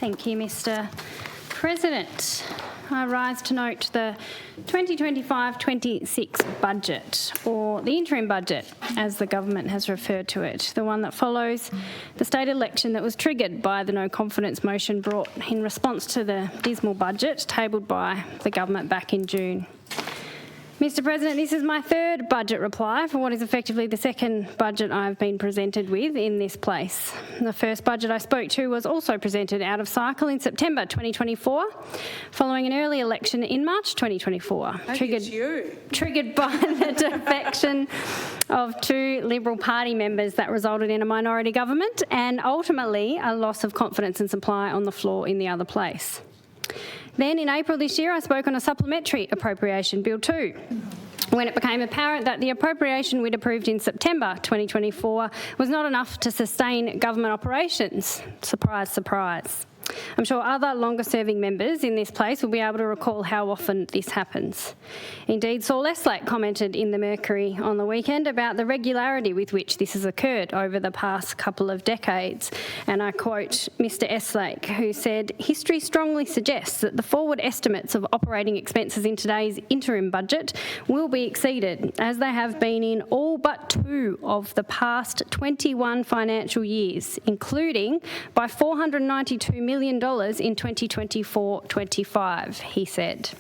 Thank you, Mr. President. I rise to note the 2025-26 budget, or the interim budget, as the government has referred to it, the one that follows the state election that was triggered by the no confidence motion brought in response to the dismal budget tabled by the government back in June. Mr. President, this is my third budget reply for what is effectively the second budget I've been presented with in this place. The first budget I spoke to was also presented out of cycle in September 2024, following an early election in March 2024, triggered by the defection of two Liberal Party members that resulted in a minority government and ultimately a loss of confidence and supply on the floor in the other place. Then in April this year, I spoke on a supplementary appropriation bill 2, when it became apparent that the appropriation we'd approved in September 2024 was not enough to sustain government operations. Surprise, surprise. I'm sure other longer-serving members in this place will be able to recall how often this happens. Indeed, Saul Eslake commented in the Mercury on the weekend about the regularity with which this has occurred over the past couple of decades. And I quote Mr. Eslake, who said, "History strongly suggests that the forward estimates of operating expenses in today's interim budget will be exceeded, as they have been in all but 2 of the past 21 financial years, including by $492 million in 2024-25, he said.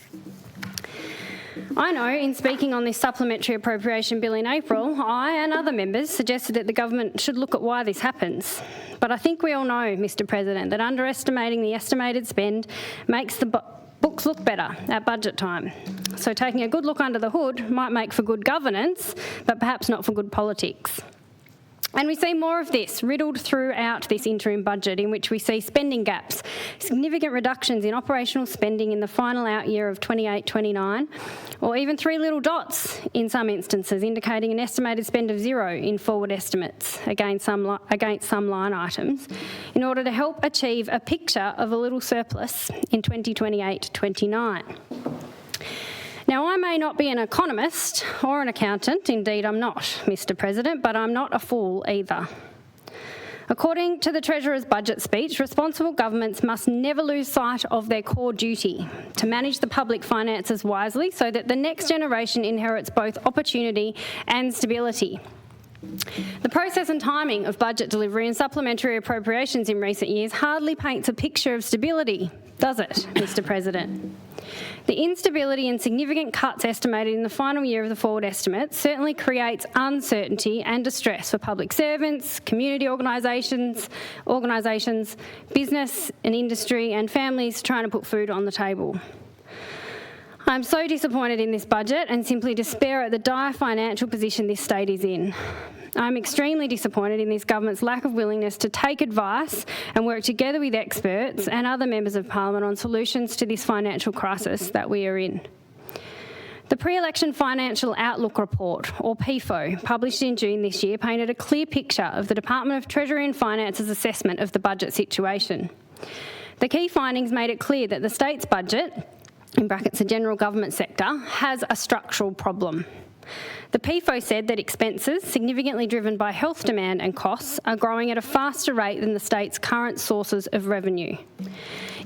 I know in speaking on this supplementary appropriation bill in April, I and other members suggested that the government should look at why this happens. But I think we all know, Mr. President, that underestimating the estimated spend makes the books look better at budget time. So taking a good look under the hood might make for good governance, but perhaps not for good politics. And we see more of this riddled throughout this interim budget, in which we see spending gaps, significant reductions in operational spending in the final out year of 28-29, or even 3 little dots in some instances, indicating an estimated spend of 0 in forward estimates against some line items, in order to help achieve a picture of a little surplus in 2028-29. Now, I may not be an economist or an accountant, indeed I'm not, Mr. President, but I'm not a fool either. According to the Treasurer's budget speech, responsible governments must never lose sight of their core duty to manage the public finances wisely so that the next generation inherits both opportunity and stability. The process and timing of budget delivery and supplementary appropriations in recent years hardly paints a picture of stability, does it, Mr. President? The instability and significant cuts estimated in the final year of the forward estimates certainly creates uncertainty and distress for public servants, community organisations, business and industry, and families trying to put food on the table. I'm so disappointed in this budget and simply despair at the dire financial position this state is in. I'm extremely disappointed in this government's lack of willingness to take advice and work together with experts and other members of Parliament on solutions to this financial crisis that we are in. The Pre-Election Financial Outlook Report, or PFO, published in June this year, painted a clear picture of the Department of Treasury and Finance's assessment of the budget situation. The key findings made it clear that the state's budget, in brackets the general government sector, has a structural problem. The PFO said that expenses, significantly driven by health demand and costs, are growing at a faster rate than the state's current sources of revenue.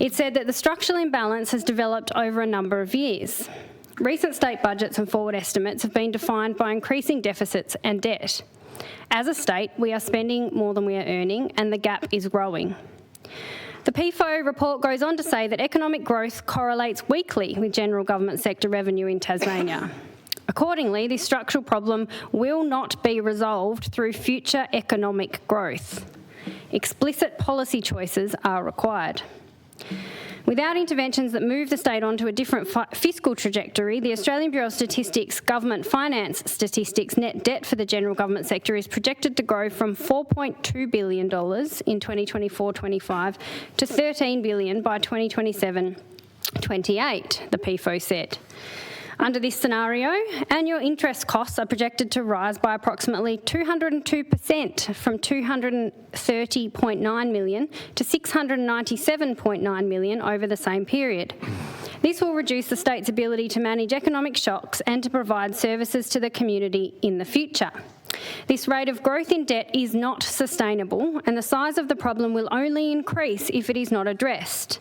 It said that the structural imbalance has developed over a number of years. Recent state budgets and forward estimates have been defined by increasing deficits and debt. As a state, we are spending more than we are earning, and the gap is growing. The PFO report goes on to say that economic growth correlates weakly with general government sector revenue in Tasmania. Accordingly, this structural problem will not be resolved through future economic growth. Explicit policy choices are required. Without interventions that move the state onto a different fiscal trajectory, the Australian Bureau of Statistics Government Finance Statistics net debt for the general government sector is projected to grow from $4.2 billion in 2024-25 to $13 billion by 2027-28, the PFO said. Under this scenario, annual interest costs are projected to rise by approximately 202% from $230.9 million to $697.9 million over the same period. This will reduce the state's ability to manage economic shocks and to provide services to the community in the future. This rate of growth in debt is not sustainable, and the size of the problem will only increase if it is not addressed.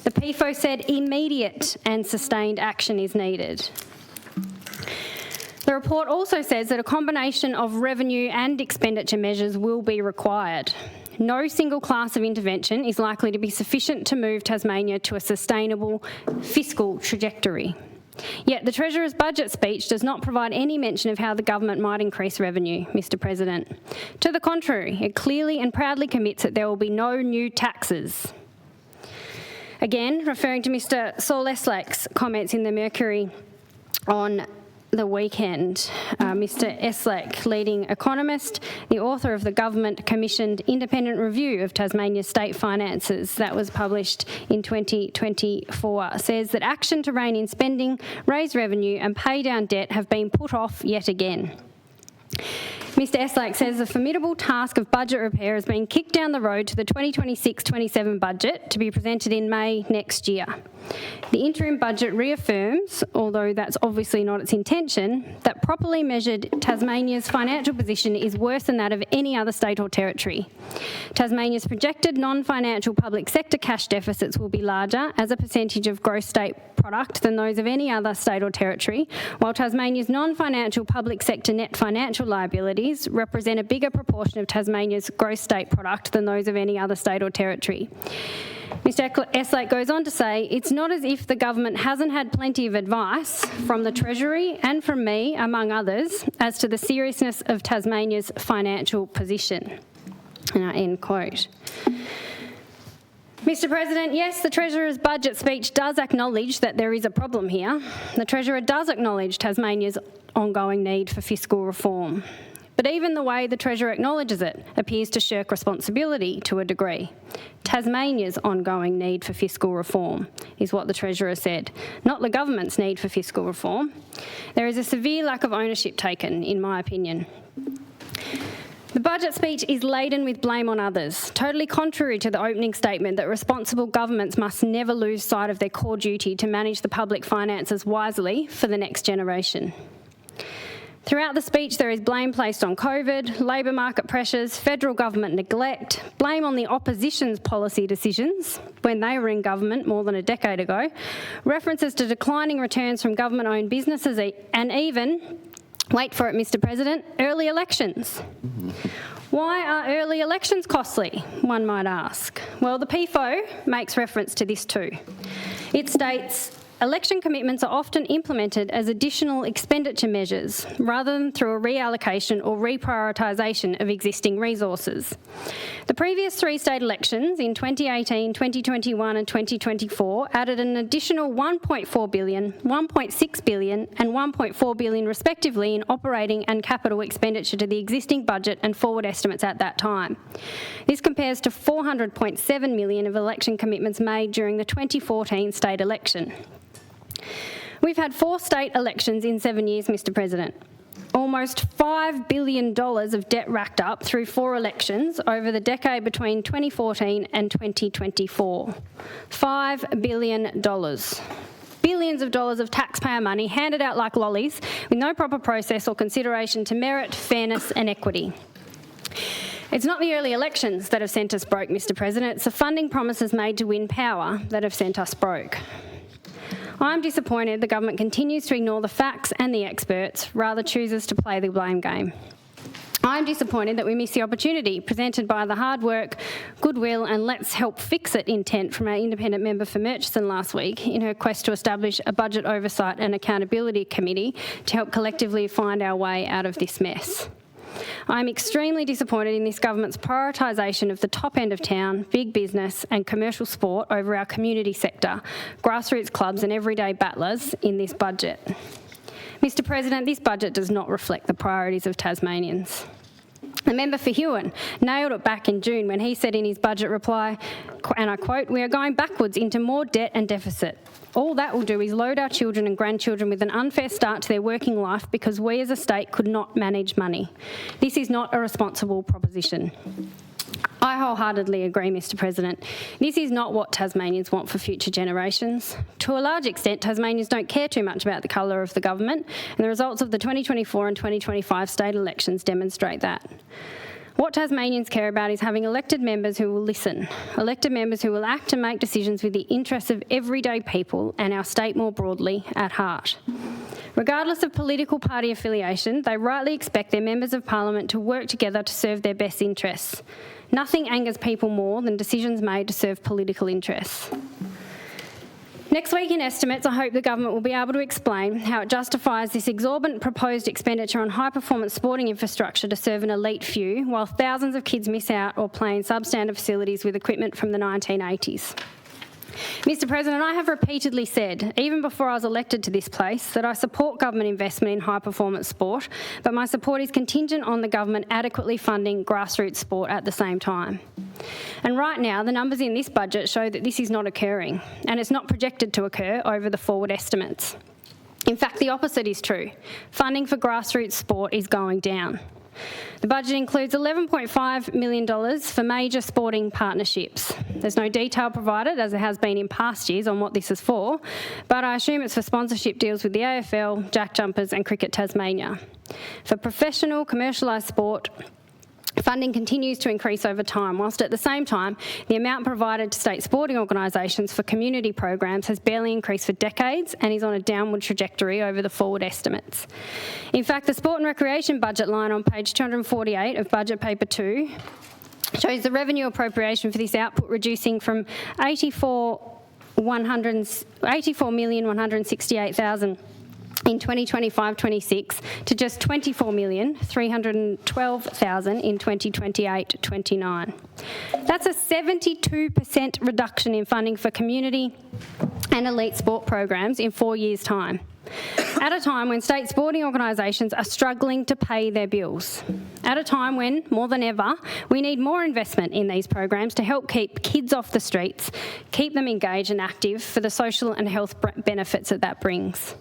The PFO said immediate and sustained action is needed. The report also says that a combination of revenue and expenditure measures will be required. No single class of intervention is likely to be sufficient to move Tasmania to a sustainable fiscal trajectory. Yet the Treasurer's budget speech does not provide any mention of how the government might increase revenue, Mr President. To the contrary, it clearly and proudly commits that there will be no new taxes. Again, referring to Mr Saul Eslake's comments in the Mercury on the weekend, Mr Eslake, leading economist, the author of the government-commissioned independent review of Tasmania's state finances that was published in 2024, says that action to rein in spending, raise revenue and pay down debt have been put off yet again. Mr Eslake says the formidable task of budget repair has been kicked down the road to the 2026-27 budget to be presented in May next year. The interim budget reaffirms, although that's obviously not its intention, that properly measured Tasmania's financial position is worse than that of any other state or territory. Tasmania's projected non-financial public sector cash deficits will be larger as a percentage of gross state product than those of any other state or territory, while Tasmania's non-financial public sector net financial liabilities represent a bigger proportion of Tasmania's gross state product than those of any other state or territory. Mr Eslake goes on to say, it's not as if the government hasn't had plenty of advice from the Treasury and from me, among others, as to the seriousness of Tasmania's financial position. End quote. Mr President, yes, the Treasurer's budget speech does acknowledge that there is a problem here. The Treasurer does acknowledge Tasmania's ongoing need for fiscal reform. But even the way the Treasurer acknowledges it appears to shirk responsibility to a degree. Tasmania's ongoing need for fiscal reform is what the Treasurer said, not the government's need for fiscal reform. There is a severe lack of ownership taken, in my opinion. The budget speech is laden with blame on others, totally contrary to the opening statement that responsible governments must never lose sight of their core duty to manage the public finances wisely for the next generation. Throughout the speech, there is blame placed on COVID, labour market pressures, federal government neglect, blame on the opposition's policy decisions when they were in government more than a decade ago, references to declining returns from government-owned businesses and even, wait for it, Mr President, early elections. Why are early elections costly, one might ask? Well, the PFO makes reference to this too. It states, election commitments are often implemented as additional expenditure measures rather than through a reallocation or reprioritisation of existing resources. The previous three state elections in 2018, 2021 and 2024 added an additional $1.4 billion, $1.6 billion and $1.4 billion respectively in operating and capital expenditure to the existing budget and forward estimates at that time. This compares to $400.7 million of election commitments made during the 2014 state election. We've had 4 state elections in 7 years, Mr President. Almost $5 billion of debt racked up through 4 elections over the decade between 2014 and 2024. $5 billion. Billions of dollars of taxpayer money handed out like lollies with no proper process or consideration to merit, fairness and equity. It's not the early elections that have sent us broke, Mr President. It's the funding promises made to win power that have sent us broke. I'm disappointed the government continues to ignore the facts and the experts, rather chooses to play the blame game. I'm disappointed that we miss the opportunity presented by the hard work, goodwill and let's help fix it intent from our independent member for Murchison last week in her quest to establish a budget oversight and accountability committee to help collectively find our way out of this mess. I'm extremely disappointed in this government's prioritisation of the top end of town, big business and commercial sport over our community sector, grassroots clubs and everyday battlers in this budget. Mr President, this budget does not reflect the priorities of Tasmanians. The member for Huon nailed it back in June when he said in his budget reply, and I quote, "We are going backwards into more debt and deficit. All that will do is load our children and grandchildren with an unfair start to their working life because we as a state could not manage money. This is not a responsible proposition." I wholeheartedly agree, Mr President. This is not what Tasmanians want for future generations. To a large extent, Tasmanians don't care too much about the colour of the government, and the results of the 2024 and 2025 state elections demonstrate that. What Tasmanians care about is having elected members who will listen, elected members who will act and make decisions with the interests of everyday people and our state more broadly at heart. Regardless of political party affiliation, they rightly expect their members of parliament to work together to serve their best interests. Nothing angers people more than decisions made to serve political interests. Next week in estimates, I hope the government will be able to explain how it justifies this exorbitant proposed expenditure on high-performance sporting infrastructure to serve an elite few, while thousands of kids miss out or play in substandard facilities with equipment from the 1980s. Mr President, I have repeatedly said, even before I was elected to this place, that I support government investment in high-performance sport, but my support is contingent on the government adequately funding grassroots sport at the same time. And right now, the numbers in this budget show that this is not occurring, and it's not projected to occur over the forward estimates. In fact, the opposite is true. Funding for grassroots sport is going down. The budget includes $11.5 million for major sporting partnerships. There's no detail provided, as there has been in past years, on what this is for, but I assume it's for sponsorship deals with the AFL, Jack Jumpers and Cricket Tasmania. For professional, commercialised sport, funding continues to increase over time, whilst at the same time, the amount provided to state sporting organisations for community programs has barely increased for decades and is on a downward trajectory over the forward estimates. In fact, the sport and recreation budget line on page 248 of Budget Paper 2 shows the revenue appropriation for this output reducing from $84,168,000 in 2025-26 to just $24,312,000 in 2028-29. That's a 72% reduction in funding for community and elite sport programs in 4 years' time, at a time when state sporting organisations are struggling to pay their bills, at a time when, more than ever, we need more investment in these programs to help keep kids off the streets, keep them engaged and active for the social and health benefits that brings.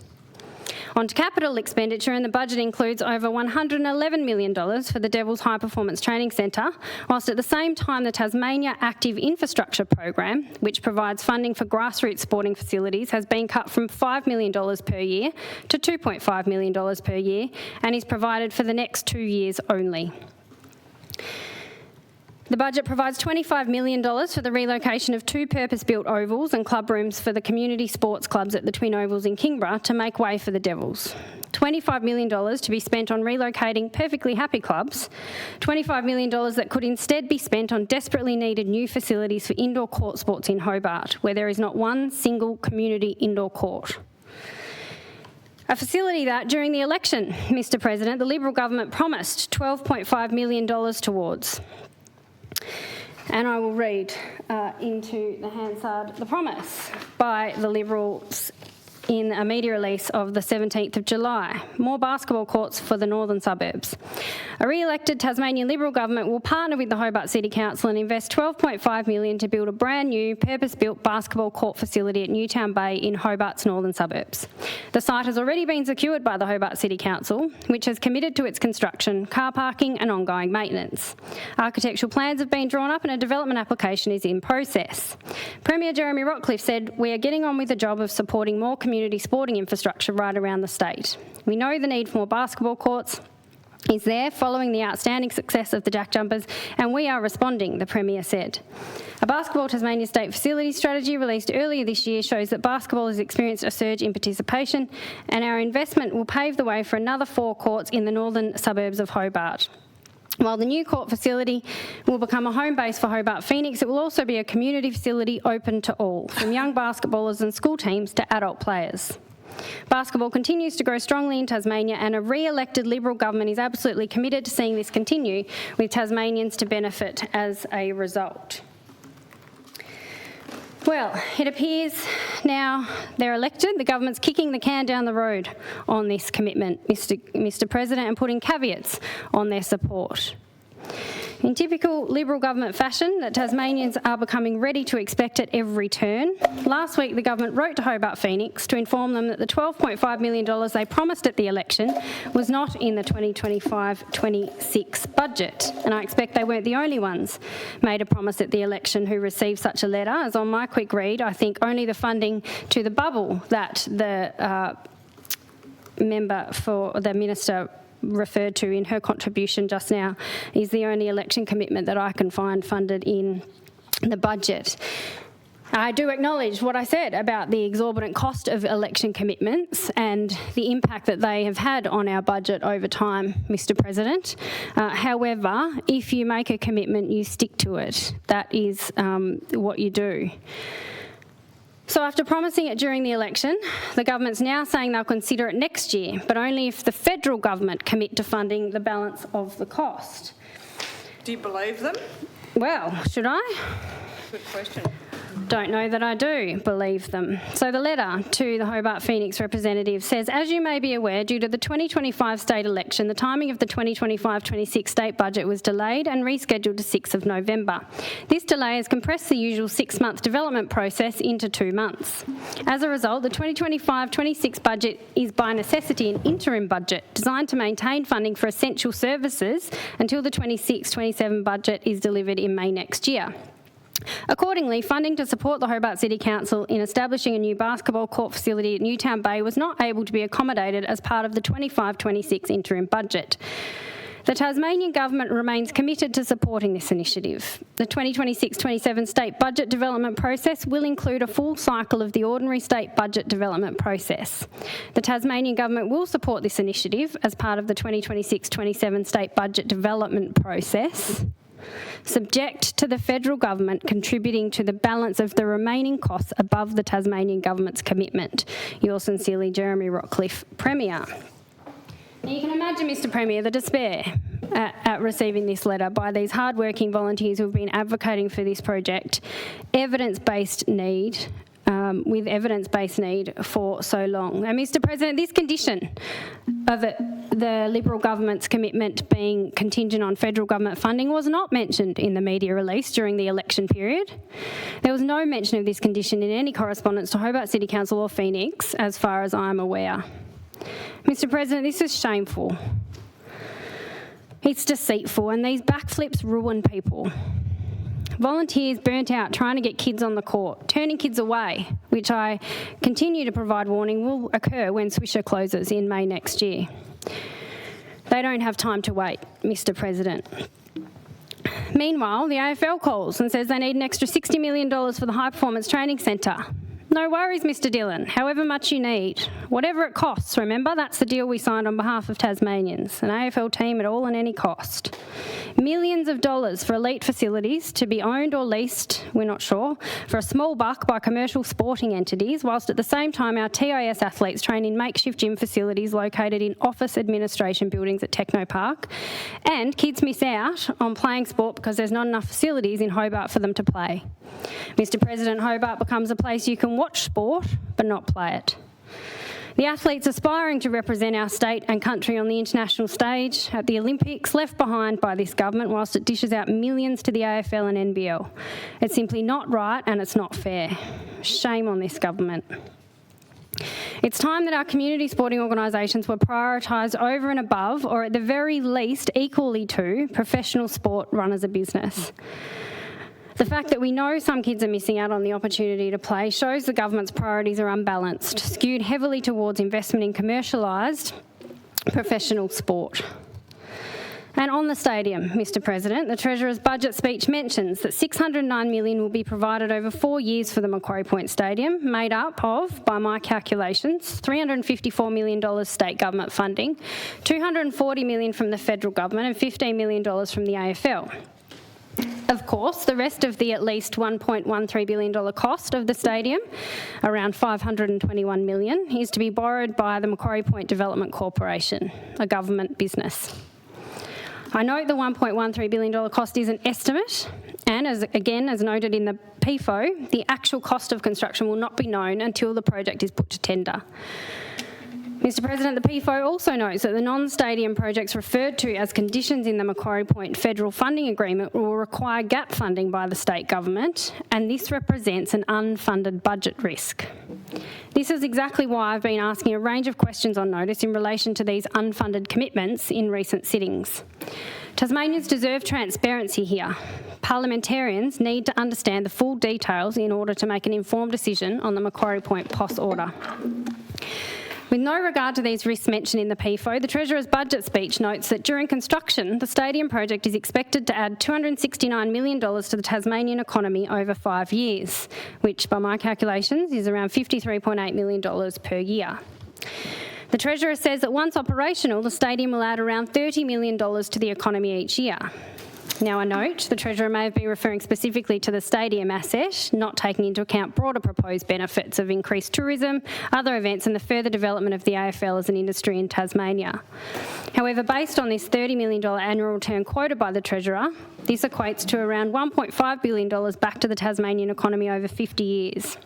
On to capital expenditure, and the budget includes over $111 million for the Devils High Performance Training Centre, whilst at the same time the Tasmania Active Infrastructure Program, which provides funding for grassroots sporting facilities, has been cut from $5 million per year to $2.5 million per year and is provided for the next 2 years only. The budget provides $25 million for the relocation of 2 purpose-built ovals and club rooms for the community sports clubs at the Twin Ovals in Kingborough to make way for the Devils. $25 million to be spent on relocating perfectly happy clubs, $25 million that could instead be spent on desperately needed new facilities for indoor court sports in Hobart, where there is not one single community indoor court. A facility that, during the election, Mr President, the Liberal government promised $12.5 million towards. And I will read into the Hansard the promise by the Liberals in a media release of the 17th of July. More basketball courts for the northern suburbs. A re-elected Tasmanian Liberal government will partner with the Hobart City Council and invest $12.5 million to build a brand new purpose-built basketball court facility at Newtown Bay in Hobart's northern suburbs. The site has already been secured by the Hobart City Council, which has committed to its construction, car parking and ongoing maintenance. Architectural plans have been drawn up and a development application is in process. Premier Jeremy Rockcliffe said, "We are getting on with the job of supporting more community sporting infrastructure right around the state. We know the need for more basketball courts is there following the outstanding success of the Jack Jumpers, and we are responding," the Premier said. A Basketball Tasmania State Facilities Strategy released earlier this year shows that basketball has experienced a surge in participation, and our investment will pave the way for another 4 courts in the northern suburbs of Hobart. While the new court facility will become a home base for Hobart Phoenix, it will also be a community facility open to all, from young basketballers and school teams to adult players. Basketball continues to grow strongly in Tasmania, and a re-elected Liberal government is absolutely committed to seeing this continue, with Tasmanians to benefit as a result. Well, it appears now they're elected, the government's kicking the can down the road on this commitment, Mr President, and putting caveats on their support. In typical Liberal government fashion, that Tasmanians are becoming ready to expect at every turn, last week the government wrote to Hobart Phoenix to inform them that the $12.5 million they promised at the election was not in the 2025-26 budget. And I expect they weren't the only ones made a promise at the election who received such a letter, as on my quick read, I think only the funding to the bubble that the member for the minister referred to in her contribution just now is the only election commitment that I can find funded in the budget. I do acknowledge what I said about the exorbitant cost of election commitments and the impact that they have had on our budget over time, Mr. President. However, if you make a commitment, you stick to it. That is what you do. So after promising it during the election, the government's now saying they'll consider it next year, but only if the federal government commit to funding the balance of the cost. Do you believe them? Well, should I? Good question. Don't know that I do believe them. So the letter to the Hobart Phoenix representative says, as you may be aware, due to the 2025 state election, the timing of the 2025-26 state budget was delayed and rescheduled to 6th of November. This delay has compressed the usual 6-month development process into 2 months. As a result, the 2025-26 budget is by necessity an interim budget designed to maintain funding for essential services until the 26-27 budget is delivered in May next year. Accordingly, funding to support the Hobart City Council in establishing a new basketball court facility at Newtown Bay was not able to be accommodated as part of the 25-26 interim budget. The Tasmanian Government remains committed to supporting this initiative. The 2026-27 state budget development process will include a full cycle of the ordinary state budget development process. The Tasmanian Government will support this initiative as part of the 2026-27 state budget development process, subject to the federal government contributing to the balance of the remaining costs above the Tasmanian Government's commitment. Yours sincerely, Jeremy Rockcliffe, Premier. Now you can imagine, Mr. Premier, the despair at receiving this letter by these hard-working volunteers who have been advocating for this project, with evidence-based need for so long. And Mr. President, this condition of the Liberal government's commitment being contingent on federal government funding was not mentioned in the media release during the election period. There was no mention of this condition in any correspondence to Hobart City Council or Phoenix, as far as I am aware. Mr. President, this is shameful. It's deceitful, and these backflips ruin people. Volunteers burnt out trying to get kids on the court, turning kids away, which I continue to provide warning will occur when Swisher closes in May next year. They don't have time to wait, Mr. President. Meanwhile, the AFL calls and says they need an extra $60 million for the High Performance Training Centre. No worries, Mr. Dillon, however much you need. Whatever it costs, remember, that's the deal we signed on behalf of Tasmanians, an AFL team at all and any cost. Millions of dollars for elite facilities to be owned or leased, we're not sure, for a small buck by commercial sporting entities, whilst at the same time our TIS athletes train in makeshift gym facilities located in office administration buildings at Techno Park, and kids miss out on playing sport because there's not enough facilities in Hobart for them to play. Mr. President, Hobart becomes a place you can watch sport but not play it. The athletes aspiring to represent our state and country on the international stage at the Olympics left behind by this government whilst it dishes out millions to the AFL and NBL. It's simply not right and it's not fair. Shame on this government. It's time that our community sporting organisations were prioritised over and above, or at the very least equally to, professional sport run as a business. The fact that we know some kids are missing out on the opportunity to play shows the government's priorities are unbalanced, skewed heavily towards investment in commercialised professional sport. And on the stadium, Mr. President, the Treasurer's budget speech mentions that $609 million will be provided over 4 years for the Macquarie Point Stadium, made up of, by my calculations, $354 million state government funding, $240 million from the federal government and $15 million from the AFL. Of course, the rest of the at least $1.13 billion cost of the stadium, around $521 million, is to be borrowed by the Macquarie Point Development Corporation, a government business. I note the $1.13 billion cost is an estimate, and as noted in the PFO, the actual cost of construction will not be known until the project is put to tender. Mr President, the PFO also notes that the non-stadium projects referred to as conditions in the Macquarie Point federal funding agreement will require gap funding by the state government, and this represents an unfunded budget risk. This is exactly why I've been asking a range of questions on notice in relation to these unfunded commitments in recent sittings. Tasmanians deserve transparency here. Parliamentarians need to understand the full details in order to make an informed decision on the Macquarie Point POS order. With no regard to these risks mentioned in the PFO, the Treasurer's budget speech notes that during construction, the stadium project is expected to add $269 million to the Tasmanian economy over 5 years, which by my calculations is around $53.8 million per year. The Treasurer says that once operational, the stadium will add around $30 million to the economy each year. Now, I note the Treasurer may have been referring specifically to the stadium asset, not taking into account broader proposed benefits of increased tourism, other events and the further development of the AFL as an industry in Tasmania. However, based on this $30 million annual return quoted by the Treasurer, this equates to around $1.5 billion back to the Tasmanian economy over 50 years.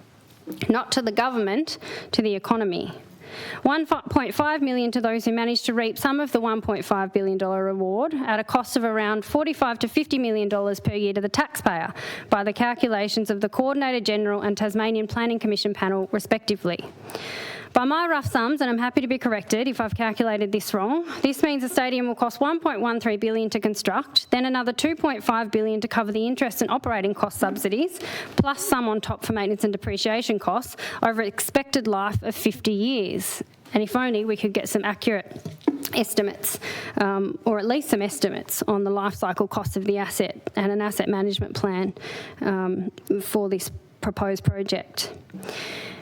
Not to the government, to the economy. $1.5 million to those who managed to reap some of the $1.5 billion reward at a cost of around $45 to $50 million per year to the taxpayer by the calculations of the Coordinator General and Tasmanian Planning Commission panel respectively. By my rough sums, and I'm happy to be corrected if I've calculated this wrong, this means the stadium will cost $1.13 billion to construct, then another $2.5 billion to cover the interest and operating cost subsidies, plus some on top for maintenance and depreciation costs over an expected life of 50 years. And if only we could get some accurate estimates, or at least some estimates on the life cycle cost of the asset and an asset management plan for this proposed project.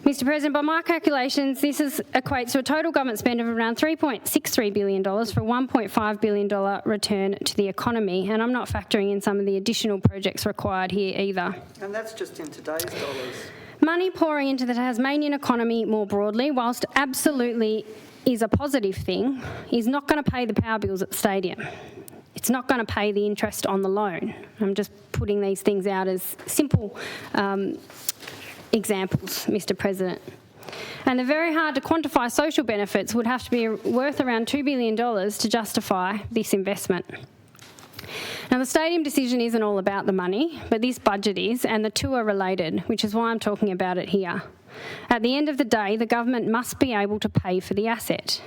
Mr President, by my calculations, this equates to a total government spend of around $3.63 billion for a $1.5 billion return to the economy, and I'm not factoring in some of the additional projects required here either. And that's just in today's dollars. Money pouring into the Tasmanian economy more broadly, whilst absolutely is a positive thing, is not going to pay the power bills at the stadium. It's not going to pay the interest on the loan. I'm just putting these things out as simple examples, Mr President. And the very hard to quantify social benefits would have to be worth around $2 billion to justify this investment. Now, the stadium decision isn't all about the money, but this budget is, and the two are related, which is why I'm talking about it here. At the end of the day, the government must be able to pay for the asset.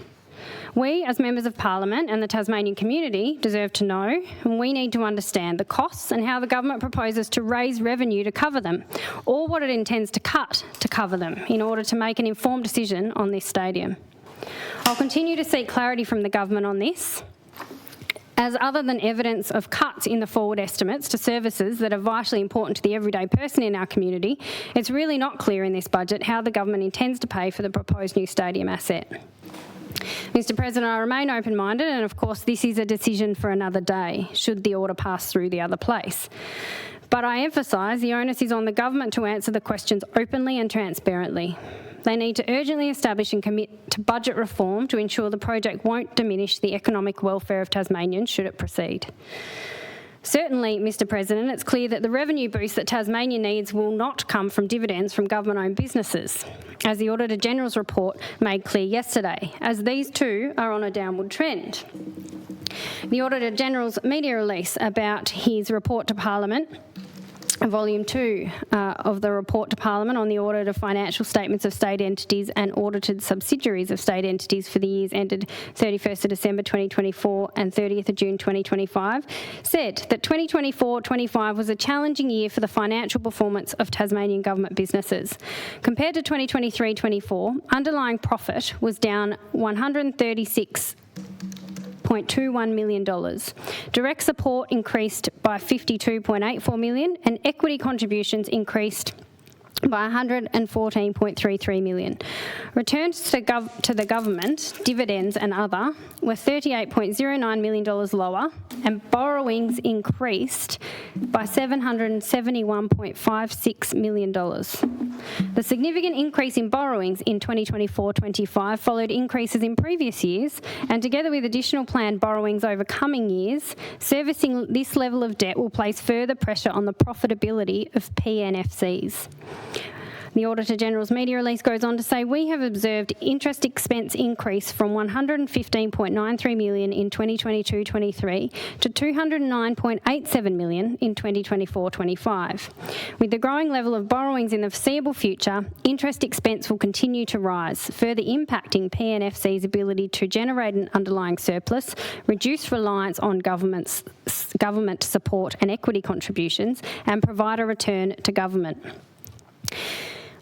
We, as members of Parliament and the Tasmanian community, deserve to know, and we need to understand the costs and how the government proposes to raise revenue to cover them, or what it intends to cut to cover them in order to make an informed decision on this stadium. I'll continue to seek clarity from the government on this, as other than evidence of cuts in the forward estimates to services that are vitally important to the everyday person in our community, it's really not clear in this budget how the government intends to pay for the proposed new stadium asset. Mr President, I remain open-minded, and of course this is a decision for another day, should the order pass through the other place. But I emphasise the onus is on the government to answer the questions openly and transparently. They need to urgently establish and commit to budget reform to ensure the project won't diminish the economic welfare of Tasmanians should it proceed. Certainly, Mr President, it's clear that the revenue boost that Tasmania needs will not come from dividends from government-owned businesses, as the Auditor-General's report made clear yesterday, as these too are on a downward trend. The Auditor-General's media release about his report to Parliament, Volume 2 of the report to Parliament on the audit of financial statements of state entities and audited subsidiaries of state entities for the years ended 31st of December 2024 and 30th of June 2025, said that 2024-25 was a challenging year for the financial performance of Tasmanian government businesses. Compared to 2023-24, underlying profit was down $136.21 million. Direct support increased by $52.84 million, and equity contributions increased by $114.33 million. Returns to the government, dividends and other, were $38.09 million lower, and borrowings increased by $771.56 million. The significant increase in borrowings in 2024-25 followed increases in previous years, and together with additional planned borrowings over coming years, servicing this level of debt will place further pressure on the profitability of PNFCs. The Auditor-General's media release goes on to say, we have observed interest expense increase from $115.93 million in 2022-23 to $209.87 million in 2024-25. With the growing level of borrowings in the foreseeable future, interest expense will continue to rise, further impacting PNFC's ability to generate an underlying surplus, reduce reliance on government support and equity contributions, and provide a return to government.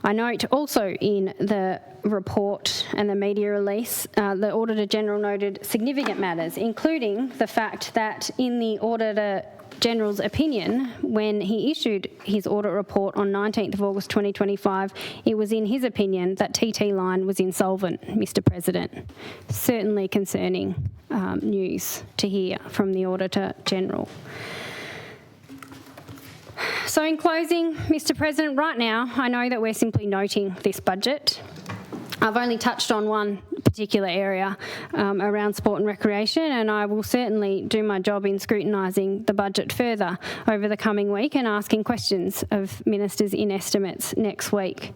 I note also in the report and the media release, the Auditor-General noted significant matters, including the fact that in the Auditor-General's opinion, when he issued his audit report on 19th of August 2025, it was in his opinion that TT Line was insolvent, Mr President. Certainly concerning news to hear from the Auditor-General. So in closing, Mr President, right now I know that we're simply noting this budget. I've only touched on one particular area around sport and recreation, and I will certainly do my job in scrutinising the budget further over the coming week and asking questions of ministers in estimates next week.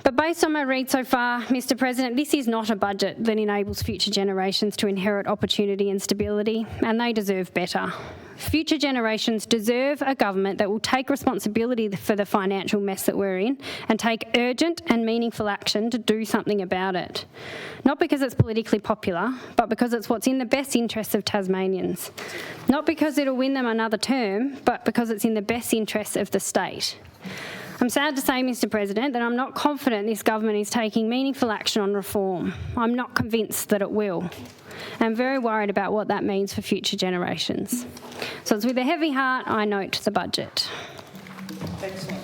But based on my read so far, Mr President, this is not a budget that enables future generations to inherit opportunity and stability, and they deserve better. Future generations deserve a government that will take responsibility for the financial mess that we're in and take urgent and meaningful action to do something about it. Not because it's politically popular, but because it's what's in the best interests of Tasmanians. Not because it'll win them another term, but because it's in the best interests of the state. I'm sad to say, Mr President, that I'm not confident this government is taking meaningful action on reform. I'm not convinced that it will. I'm very worried about what that means for future generations. So it's with a heavy heart I note the budget. Excellent.